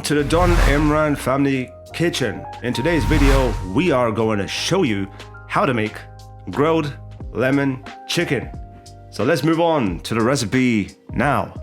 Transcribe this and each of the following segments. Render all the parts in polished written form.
to the Imran.Family kitchen. In today's video, we are going to show you how to make grilled lemon chicken. So let's move on to the recipe now.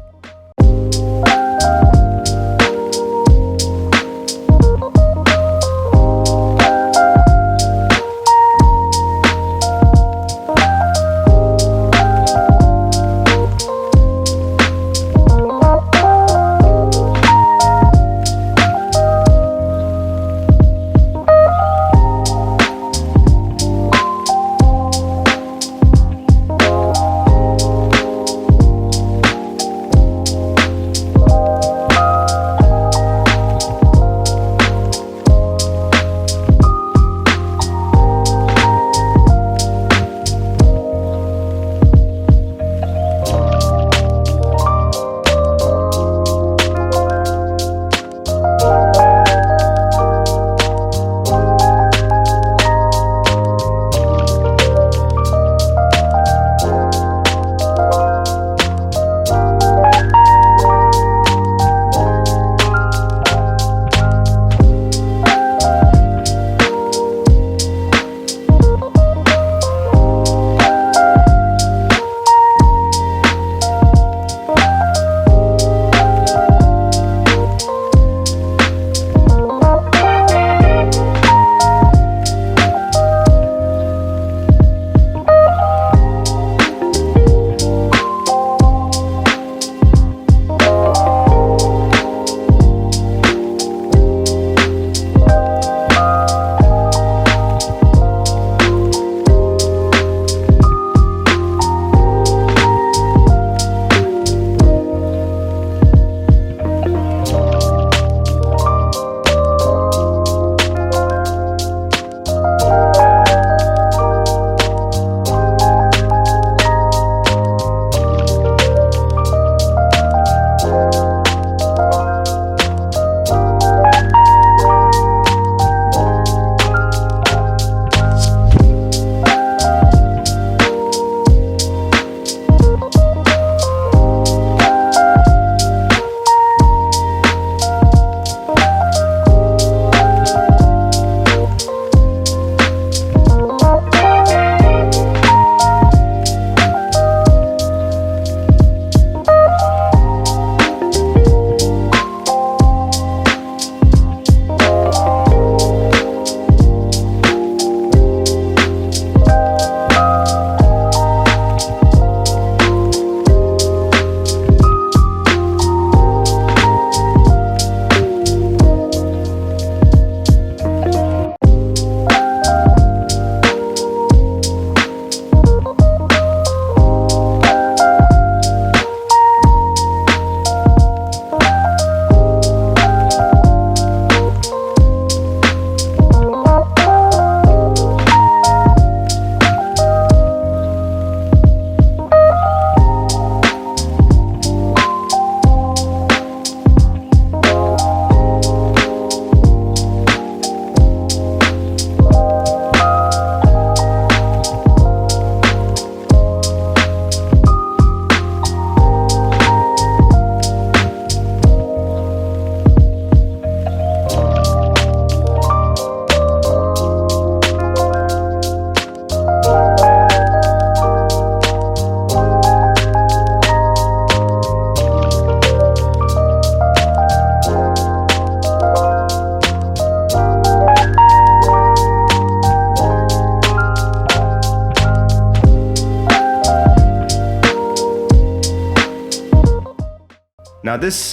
Now this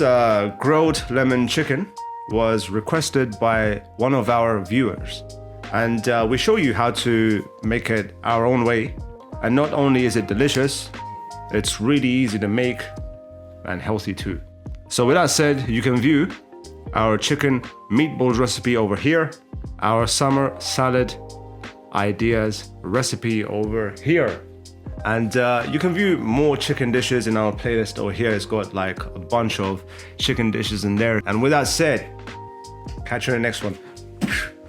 grilled lemon chicken was requested by one of our viewers, and we show you how to make it our own way. And not only is it delicious, it's really easy to make and healthy too. So with that said, you can view our chicken meatballs recipe over here, our summer salad ideas recipe over here. And you can view more chicken dishes in our playlist over here. It's got like a bunch of chicken dishes in there. And with that said, catch you in the next one.